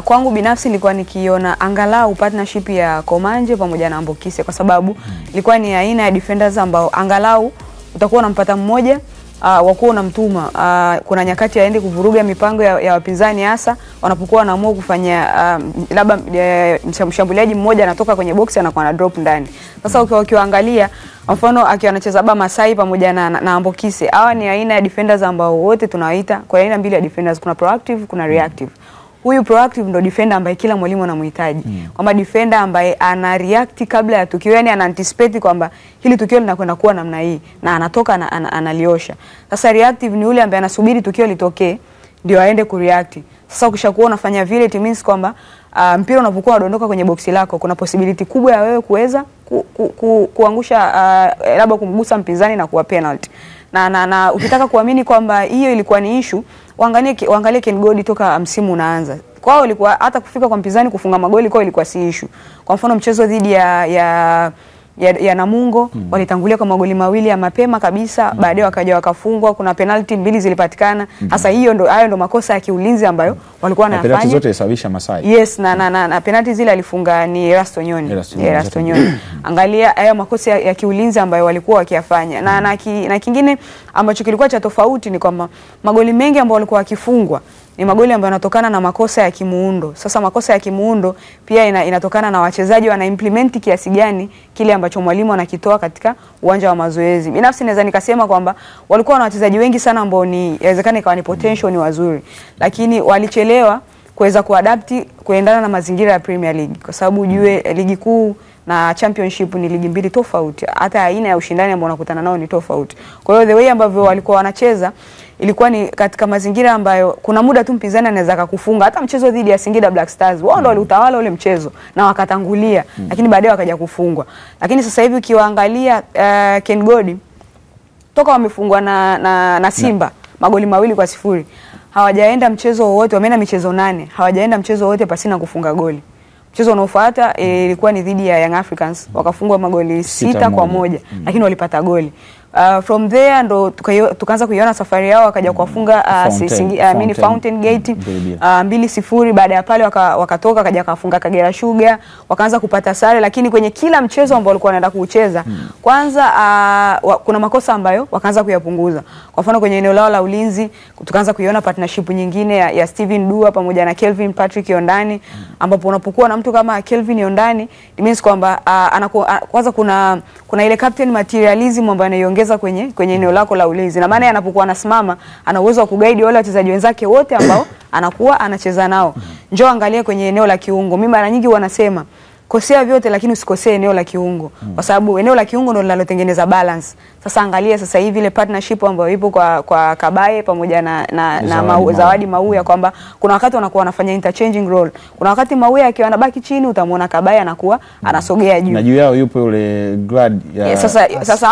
Kwangu binafsi nilikuwa nikiona angalau partnership ya Komanje pamoja na Ambokise kwa sababu ilikuwa ni aina ya defenders ambao angalau utakuwa unampata mmoja wakuwa unamtuma kuna nyakati aende kuvuruga mipango ya wapinzani, hasa wanapokuwa wanaamua kufanya labda mshambuliaji mmoja anatoka kwenye box anakuwa na drop ndani. Sasa ukiangalia mfano akiwa anacheza Masai pamoja na Ambokise, hawa ni aina ya defenders ambao wote tunawaita kwa aina mbili ya defenders, kuna proactive kuna reactive. Huyu proactive ndo defender ambaye kila mwalimu anamhitaji. Kwamba defender ambaye ana react kabla ya tukio, yani ana anticipate kwamba hili tukio linakwenda kuwa namna hii na anatoka analiosha. Sasa reactive ni yule ambaye anasubiri tukio litokee ndio aende kureact. Sasa ukishakuwa unafanya vile, it means kwamba mpira unapokuwa unadondoka kwenye boksi lako kuna possibility kubwa ya wewe kuweza kuangusha labda kumgusa mpinzani na kuwa penalty. Na ukitaka kuamini kwamba hiyo ilikuwa ni issue, waangalie Ken Gold toka msimu unaanza. Kwao ilikuwa hata kufika kwa mpinzani kufunga magoli kwao ilikuwa si issue. Kwa mfano mchezo dhidi ya Namungo walitangulia kwa magoli 2 ya mapema kabisa, baadaye wakaja wakafungwa, kuna penalty 2 zilipatikana. Sasa hayo ndo makosa ya kiulinzi ambayo walikuwa wanafanya. Penalty zote hesabisha Masai. Yes, na penalty zile alifunga ni Erasto Nyoni. Angalia hayo makosa ya kiulinzi ambayo walikuwa wakiyafanya. Na kingine ambacho kilikuwa cha tofauti ni kwamba magoli mengi ambayo walikuwa wakifungwa ni magoli ambayo yanatokana na makosa ya kimuundo. Sasa makosa ya kimuundo pia inatokana na wachezaji wana implement kiasi gani kile ambacho mwalimu anakitoa katika uwanja wa mazoezi. Binafsi naweza nikasema kwamba walikuwa na wachezaji wengi sana ambao inawezekana ikawa ni potential, ni wazuri, lakini walichelewa kuweza kuadapt kuendana na mazingira ya Premier League, kwa sababu ujue ligi kuu na championship ni ligi mbili tofauti, hata aina ya ushindani ambao unakutana nao ni tofauti. Kwa hiyo the way ambavyo walikuwa wanacheza ilikuwa ni katika mazingira ambayo kuna muda tu mpinzani anaweza kukufunga. Hata mchezo dhidi ya Singida Black Stars wao ndio waliutawala ule mchezo na wakatangulia, lakini baadaye wakaja kufungwa. Lakini sasa hivi ukiwaangalia Ken Gold toka wamefungwa na Simba magoli 2-0, hawajaenda mchezo wote, wameenda michezo 8, hawajaenda mchezo wote pasina kufunga goli. Mchezo unaofuata ilikuwa ni dhidi ya Young Africans, wakafungwa magoli 6-1, lakini walipata goli. From there ndo tukaanza kuiona safari yao, wakaja kuwafunga Fountain Gate 2-0. Baada ya pale wakatoka wakaja kuwafunga Kagera Sugar, wakaanza kupata sare, lakini kwenye kila mchezo ambao walikuwa wanaenda kucheza kwanza kuna makosa ambayo wakaanza kuyapunguza. Kwa mfano kwenye eneo lao la ulinzi tukaanza kuiona partnership nyingine ya Steven Dua pamoja na Kelvin Patrick Yondani, ambapo unapokuwa na mtu kama Kelvin Yondani it means kwamba kwanza kuna ile captain materialism ambayo anaiongeza kwenye eneo lako la ulinzi, na maana anapokuwa anasimama ana uwezo wa kuguide wale wachezaji wenzake wote ambao anakuwa anacheza nao. Njoo angalia kwenye eneo la kiungo, mimi mara nyingi wanasema kosea vyote lakini usikosee eneo la kiungo, kwa sababu eneo la kiungo ndio linalotengeneza balance. Sasa angalia sasa hivi ile partnership ambayo ipo kwa Kabaye pamoja na Zawadi Mauya, kwamba kuna wakati wanakuwa wanafanya interchanging role. Kuna wakati Mauya akiwa anabaki chini utamwona Kabaye anakuwa anasogea juu. Na juu yao yupo yule Glad ya sasa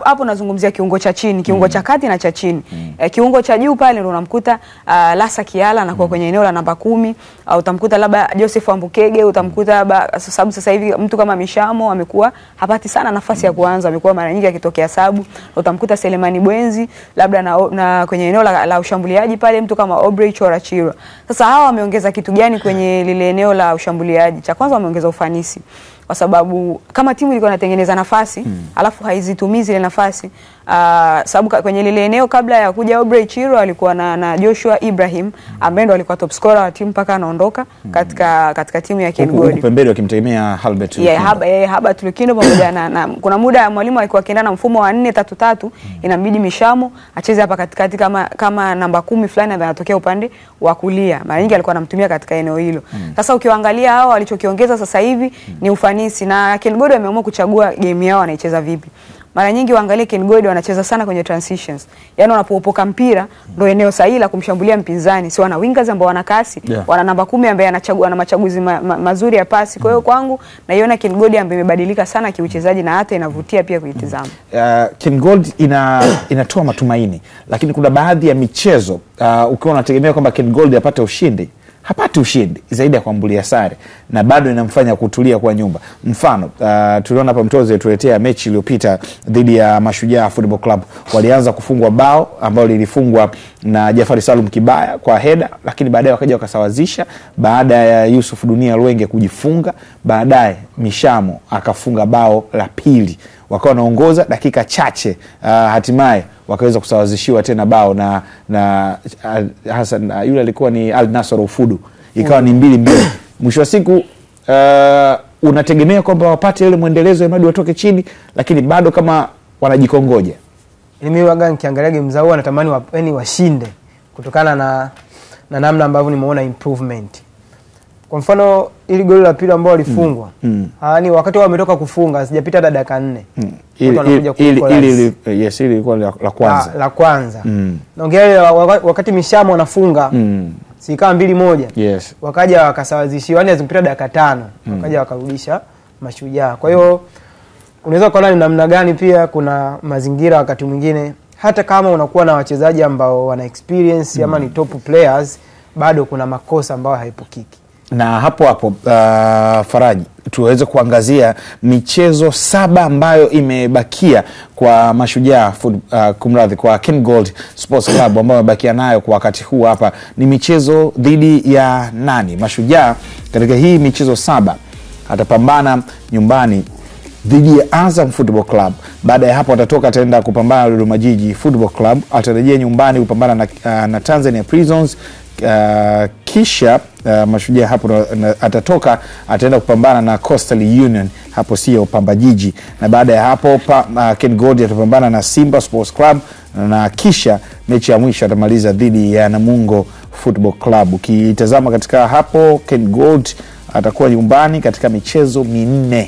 hapo nazungumzia kiungo cha chini, kiungo cha kati na cha chini. Kiungo cha juu pale ndio unamkuta Lasa Kiala anakuwa kwenye eneo la namba 10, au utamkuta labda Joseph Ambukege, utamkuta sababu sasa hivi mtu kama Mishamo amekuwa hapati sana nafasi ya kuanza, amekuwa mara nyingi akitokea sabu. Utamkuta Selemani Bwenzi labda na kwenye eneo la ushambuliaji pale mtu kama Aubrey Chorachiro. Sasa hawa wameongeza kitu gani kwenye lile eneo la ushambuliaji? Cha kwanza wameongeza ufanisi, kwa sababu kama timu ilikuwa inatengeneza nafasi alafu haizitumizi ile nafasi, sababu kwenye lile eneo kabla ya kuja Aubrey Chiro alikuwa na Joshua Ibrahim ambaye ndo alikuwa top scorer wa timu mpaka anaondoka katika timu ya Ken Gold. Pembeni wakimtegemea Halbert Lukindo. Halbert Lukindo pamoja na kuna muda mwalimu alikuwa akienda na mfumo wa 4-3-3, inabidi Mishamo acheze hapa katikati kama namba 10 fulani ambaye anatokea upande wa kulia. Mara nyingi alikuwa anamtumia katika eneo hilo. Sasa ukiangalia hao walichokiongeza sasa hivi ni ufanisi, na Ken Gold wameamua kuchagua game yao wanaicheza vipi. Mara nyingi waangalie Ken Gold wanacheza sana kwenye transitions. Yaani wanapoopoka mpira ndio eneo sahihi la kumshambulia mpinzani. Si wana wingers ambao wana kasi, wana namba 10 ambaye anachagua na machaguzi mazuri ya pasi. Kwa hiyo kwangu naiona Ken Gold ambaye imebadilika sana kiuchezaji na hata inavutia pia kuitazama. Ken Gold inatoa matumaini, lakini kuna baadhi ya michezo ukiwa unategemea kwamba Ken Gold apate ushindi, hapati ushindi zaidi ya kuambulia sare, na bado inamfanya kutulia kwa nyumba. Mfano tuliona hapa Mtoze tuletea mechi iliyopita dhidi ya Mashujaa Football Club, walianza kufungwa bao ambao lilifungwa na Jafari Salum Kibaya kwa heda, lakini baadaye wakaja wakasawazisha baada ya Yusuf Dunia Lwenge kujifunga, baadaye Mishamo akafunga bao la pili, wakawa wanaongoza dakika chache, hatimaye wakaweza kusawazishiwa tena bao na Hassan yule alikuwa ni Al Nasr Ufudu, ikawa ni 2-2. Mwisho wa siku unategemea kwamba wapate ile muendelezo hadi watoke chini, lakini bado kama wanajikongoja. Mimi waga nikiangalia game zao natamani washinde kutokana na namna ambavyo nimeona improvement. Kwa mfano ili goli la pili ambao walifungwa, yani wakati wao wametoka kufunga sijapita dakika 4. Ili ilikuwa la kwanza. La kwanza. Naongea wakati Mishamo anafunga, sikaa 2-1. Yes. Wakaja wakasawazishiwa, yani azipita dakika 5, wakaja wakarudisha Mashujaa. Kwa hiyo unaweza kuona ni namna gani pia kuna mazingira wakati mwingine hata kama unakuwa na wachezaji ambao wana experience ama ni top players, bado kuna makosa ambayo haipukiki. Na hapo Faraji, tuweze kuangazia michezo 7 ambayo imebakia kwa Mashujaa kumradhi kwa Ken Gold Sports Club ambayo imebakia nayo kwa wakati huu hapa. Ni michezo dhidi ya nani? Mashujaa katika hii michezo 7 atapambana nyumbani dhidi ya Azam Football Club. Baada ya hapo atatoka ataenda kupambana na Dodoma Jiji Football Club, atarejea nyumbani kupambana na Tanzania Prisons. Kisha Mashujaa hapo atatoka ataenda kupambana na Coastal Union, hapo sio Pamba Jiji, na baada ya hapo Ken Gold atapambana na Simba Sports Club, na kisha mechi ya mwisho atamaliza dhidi ya Namungo Football Club. Ukitazama katika hapo Ken Gold atakuwa nyumbani katika michezo 4,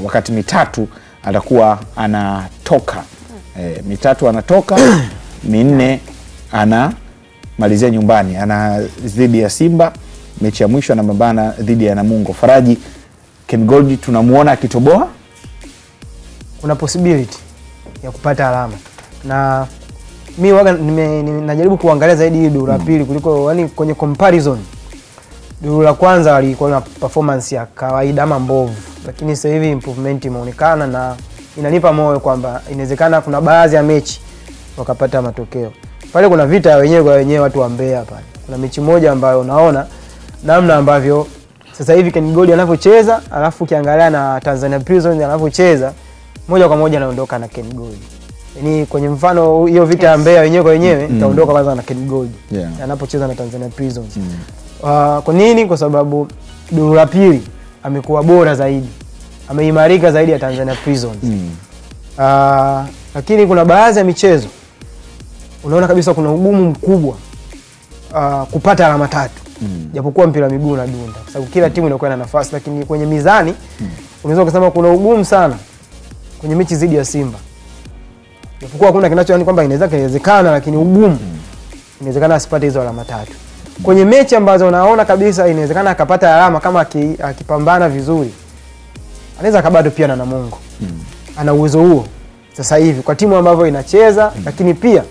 wakati 3 atakuwa anatoka, 3 anatoka, 4 ana malizia nyumbani, ana dhidi ya Simba, mechi ya mwisho anapambana dhidi ya Namungo. Faraji, Ken Gold tunamuona akitoboa? Kuna possibility ya kupata alama, na mimi waga najaribu kuangalia zaidi hii duru la pili kuliko yani kwenye comparison. Duru la kwanza walikuwa na performance ya kawaida ama mbovu, lakini sasa hivi improvement imeonekana, na inanipa moyo kwamba inawezekana kuna baadhi ya mechi wakapata matokeo. Pale kuna vita ya wenyewe kwa wenyewe watu wa Mbeya pale. Kuna mechi moja ambayo unaona namna ambavyo sasa hivi Ken Gold anavyocheza, alafu ukiangalia na Tanzania Prisons anavyocheza, moja kwa moja anaondoka na Ken Gold. Yaani kwenye mfano hiyo vita ya Mbeya wenyewe kwa wenyewe itaondoka kwanza na Ken Gold. Anapocheza na Tanzania Prisons. Kwa nini? Kwa sababu duru la pili amekuwa bora zaidi. Ameimarika zaidi ya Tanzania Prisons. Lakini kuna baadhi ya michezo unaona kabisa kuna ugumu mkubwa kupata alama 3. Japokuwa mpira wa miguu unadunda kwa sababu kila timu inakuwa na nafasi, lakini kwenye mizani unaweza kusema kuna ugumu sana kwenye mechi dhidi ya Simba. Japokuwa hakuna kinachoani kwamba inawezekana, lakini ugumu inawezekana asipate hizo alama 3. Kwenye mechi ambazo unaona kabisa inawezekana akapata alama kama akipambana vizuri, anaweza kabado pia na Namungo. Ana uwezo huo sasa hivi kwa timu ambavyo inacheza, lakini pia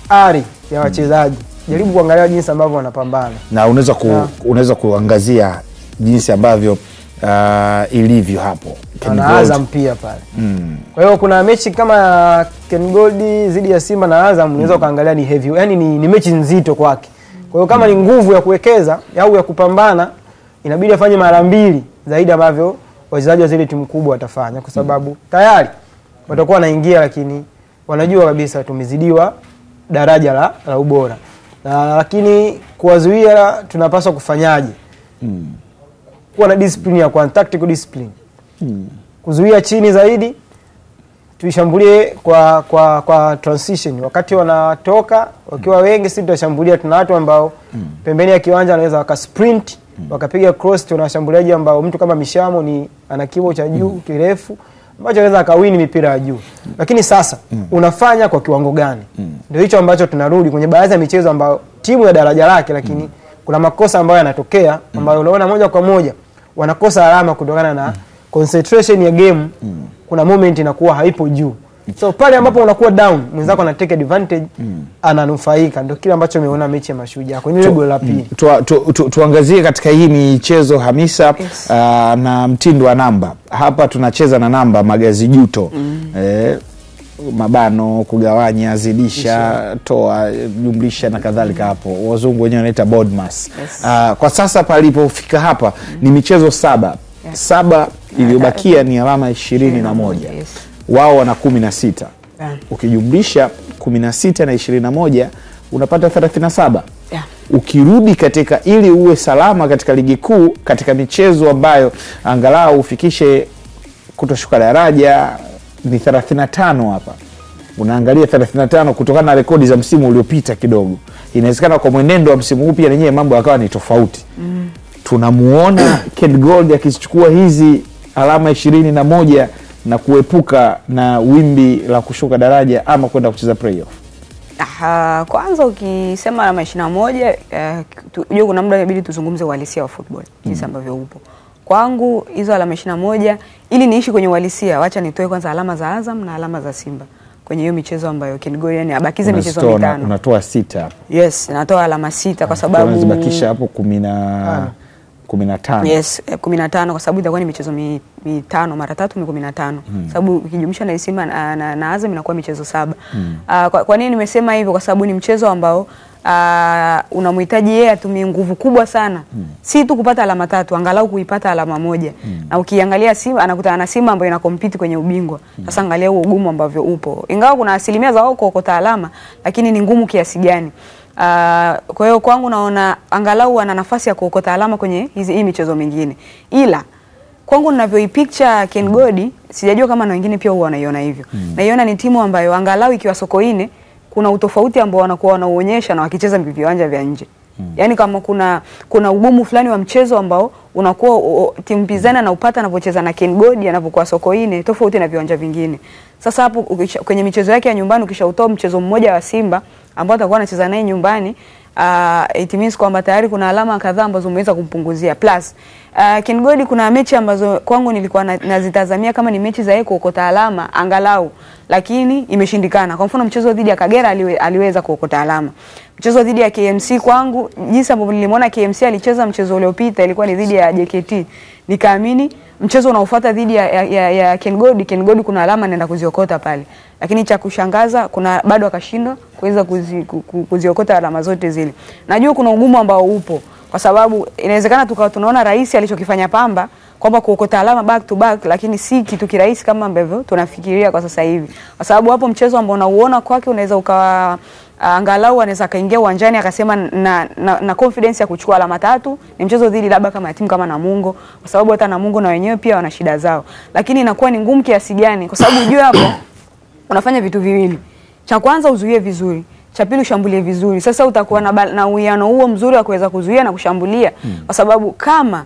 ari ya wachezaji. Jaribu kuangalia jinsi ambavyo wanapambana. Na unaweza kuangazia jinsi ambavyo ilivyo hapo. Na Azam pia pale. Kwa hiyo kuna mechi kama Ken Gold dhidi ya Simba na Azam unaweza kaangalia ni heavy. Yaani ni mechi nzito kwake. Kwa hiyo kama ni nguvu ya kuwekeza au ya kupambana, inabidi afanye mara 2 zaidi ambavyo wachezaji wa zile timu kubwa watafanya, kwa sababu tayari watakuwa wanaingia, lakini wanajua kabisa tumezidiwa daraja la ubora. Lakini kuwazuia tunapaswa kufanyaje? Kuwa na discipline ya tactical discipline. Kuzuia chini zaidi, tuishambulie kwa transition. Wakati wanatoka wakiwa wengi, sisi tutashambulia. Tuna watu ambao pembeni ya kiwanja wanaweza wakasprint, wakapiga cross. Tuna washambuliaji ambao mtu kama Mishamo ni ana kimo cha juu kirefu ambacho anaweza akawini mipira ya juu. Lakini sasa unafanya kwa kiwango gani? Ndio hicho ambacho tunarudi kwenye baadhi ya michezo ambayo timu ya daraja lake, lakini kuna makosa ambayo yanatokea ambayo unaona moja kwa moja wanakosa alama kutokana na concentration ya game. Kuna moment inakuwa haipo juu. So pale ambapo unakuwa down, mwenzako ana take advantage, ananufaika. Ndio kile ambacho umeona mechi ya Mashujaa kwenye ile goli la pili. Tuangazie katika hii michezo Hamisa, na mtindo wa namba. Hapa tunacheza na namba magazi juto. Mabano, kugawanya, zidisha, toa, jumlisha na kadhalika hapo. Wazungu wenyewe wanaita board mass. Kwa sasa palipofika hapa ni michezo 7. 7 iliyobakia ni alama 21. Wao wana 16. Ukijumlisha 16 na 21 unapata 37. Ukirudi katika ili uwe salama katika ligi kuu, katika michezo ambayo angalau ufikishe kutoshuka daraja, ni 35 hapa. Unaangalia 35 kutokana na rekodi za msimu uliopita kidogo. Inawezekana kwa mwenendo wa msimu huu pia yenyewe mambo yakawa ni tofauti. Tunamuona Ken Gold akichukua hizi alama 21 na kuepuka na wimbi la kushuka daraja ama kwenda kucheza playoff. Kwanza ukisema alama 21, unajua kuna muda inabidi tuzungumze uhalisia wa football, jinsi ambavyo upo. Kwangu hizo alama 21 ili niishi kwenye uhalisia, acha nitoe kwanza alama za Azam na alama za Simba kwenye hiyo michezo ambayo Ken Gold yani abakize michezo 5. Unatoa 6 hapo. Yes, natoa alama 6 kwa sababu unazibakisha hapo 15. Yes, 15 kwa sababu itakuwa ni michezo 5 mara 3 ni 15. Sababu ukijumlisha na Simba na Azam inakuwa michezo 7. Kwa nini nimesema hivyo? Kwa sababu ni mchezo ambao unamhitaji yeye atumie nguvu kubwa sana. Si tu kupata alama 3, angalau kuipata alama 1. Na ukiangalia Simba anakutana na Simba ambayo ina compete kwenye ubingwa. Sasa angalia huo ugumu ambavyo upo. Ingawa kuna asilimia za wao kuokota alama, lakini ni ngumu kiasi gani? Kwa hiyo kwangu naona angalau ana nafasi ya kuokota alama kwenye hii michezo mingine. Ila kwangu ninavyoipicture Ken Gold, sijajua kama na wengine pia huwa wanaiona hivyo. Naiona ni timu ambayo angalau ikiwa Sokoine kuna utofauti ambao wanakuwa wanaonyesha na wakicheza viwanja vya nje. Yaani kama kuna ugumu fulani wa mchezo ambao unakuwa timu pinzani na upata anapocheza na Ken Gold anapokuwa Sokoine tofauti na viwanja vingine. Sasa hapo kwenye michezo yake ya nyumbani ukishautoa mchezo mmoja wa Simba ambao atakuwa anacheza naye nyumbani, it means kwamba tayari kuna alama kadhaa ambazo umeweza kumpunguzia. Plus Ken Gold kuna mechi ambazo kwangu nilikuwa nazitazamia kama ni mechi za yeye kuokota alama angalau, lakini imeshindikana. Kwa mfano mchezo dhidi ya Kagera aliweza kuokota alama. Mchezo dhidi ya KMC kwangu, jinsi ambavyo nilimwona KMC alicheza mchezo uliopita ilikuwa ni dhidi ya JKT. Nikaamini mchezo unaofuata dhidi ya Ken Gold kuna alama anaenda kuziokota pale. Lakini cha kushangaza kuna bado akashindwa kuweza kuziokota alama zote zile. Najua kuna ugumu ambao upo kwa sababu inawezekana tukawa tunaona rais alichokifanya Pamba kwamba kuokota alama back to back, lakini si kitu kirahisi kama ambavyo tunafikiria kwa sasa hivi. Kwa sababu hapo mchezo ambao unauona kwake unaweza ukawa angalau anaweza kaingia uwanjani akasema na confidence ya kuchukua alama 3. Ni mchezo dhidi labda kama timu kama Namungo, kwa sababu hata Namungo na wenyewe pia wana shida zao. Lakini inakuwa ni ngumu kiasi gani? Kwa sababu unajua hapo unafanya vitu viwili. Cha kwanza uzuie vizuri, cha pili ushambulie vizuri. Sasa utakuwa na uwiano huo mzuri wa kuweza kuzuia na kushambulia. Kwa sababu kama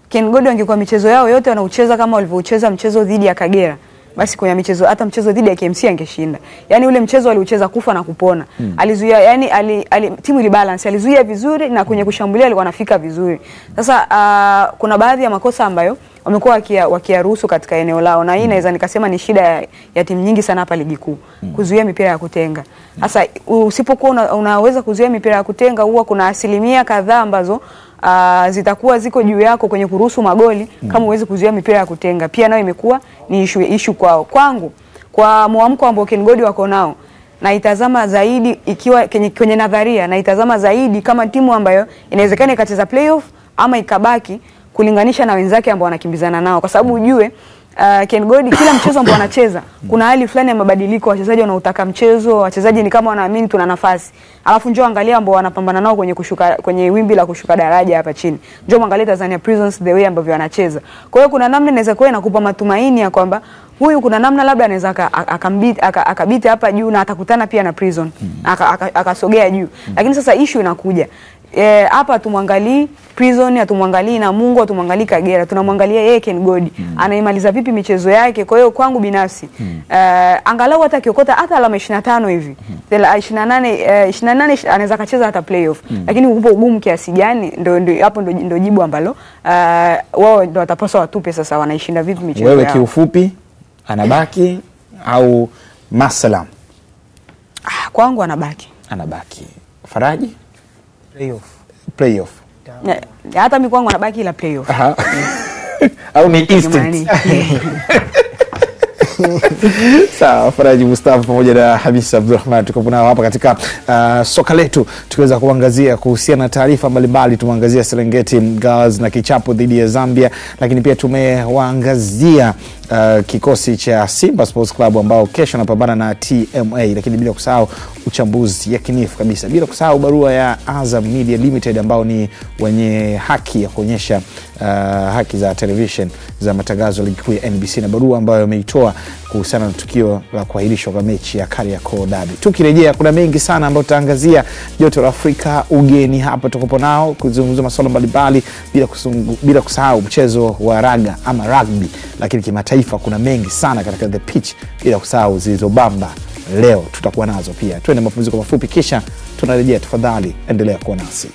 Ken Gold angekuwa michezo yao yote wanaucheza kama walivyocheza mchezo dhidi ya Kagera, basi kwenye michezo hata mchezo dhidi ya KMC angeshinda. Yani ule mchezo aliucheza kufa na kupona. Alizuia, yani timu ili balance, alizuia vizuri na kwenye kushambulia alikuwa anafika vizuri. Sasa kuna baadhi ya makosa ambayo wamekuwa wakiyaruhusu katika eneo lao, na hii naweza nikasema ni shida ya timu nyingi sana hapa ligi kuu, kuzuia mipira ya kutenga. Sasa usipokuwa unaweza kuzuia mipira ya kutenga, huwa kuna asilimia kadhaa ambazo zitakuwa ziko juu yako kwenye kuruhusu magoli kama uweze kuzuia mipira ya kutenga. Pia nao imekuwa ni issue kwao. Kwangu kwa muamko ambao Ken Gold wako nao, na itazama zaidi ikiwa kwenye nadharia, na itazama zaidi kama timu ambayo inawezekana ikacheza playoff ama ikabaki kulinganisha na wenzake ambao wanakimbizana nao, kwa sababu ujue Ken Gold kila mchezo ambao anacheza kuna hali fulani ya mabadiliko, wachezaji wanautaka mchezo, wachezaji ni kama wanaamini tuna nafasi. Alafu njoo angalia ambao wanapambana nao kwenye wimbi la kushuka daraja hapa chini. Njoo angalia Tanzania Prisons the way ambavyo wanacheza. Kwa hiyo kuna namna inaweza kuwa inakupa matumaini ya kwamba huyu kuna namna labda anaweza akabiti hapa juu na atakutana pia na Prison akasogea juu. Lakini sasa issue inakuja hapa tumwangalie Prison, atumwangalie Namungo, atumwangalie Kagera, tunamwangalia yeye Ken Gold anaimaliza vipi michezo yake. Kwa hiyo kwangu binafsi angalau hata kiokota hata alama 25 hivi 28 anaweza kacheza hata playoff. Lakini upo ugumu kiasi gani, ndio hapo ndio jibu ambalo wao ndio watapaswa watupe sasa wanaishinda vipi michezo yao. Wewe kiufupi anabaki au masalam? Kwangu anabaki. Faraji? Playoff. Hata mimi kwangu anabaki ila playoff. Au ni instant. Sawa, Faraji Mustafa pamoja na Hamisa Abdulrahman tuko nao hapa katika soka letu, tukiweza kuangazia kuhusiana na taarifa mbalimbali. Tumeangazia Serengeti Girls na kichapo dhidi ya Zambia, lakini pia tumewaangazia kikosi cha Simba Sports Club ambao kesho wanapambana na TMA, lakini bila kusahau uchambuzi yakinifu kabisa, bila kusahau barua ya Azam Media Limited ambao ni wenye haki ya kuonyesha haki za television za matangazo ya ligi kuu ya NBC, na barua ambayo wameitoa kuhusiana na tukio la kuahirishwa kwa mechi ya Kariakoo Derby. Tukirejea kuna mengi sana ambayo tutaangazia. Joto la Afrika ugeni hapa tukopo nao kuzungumza masuala mbalimbali, bila kusahau mchezo wa raga ama rugby, lakini kimataifa kuna mengi sana katika the pitch, bila kusahau zilizobamba leo tutakuwa nazo pia. Twende mapumziko mafupi kisha tunarejea. Tafadhali endelea kuwa nasi.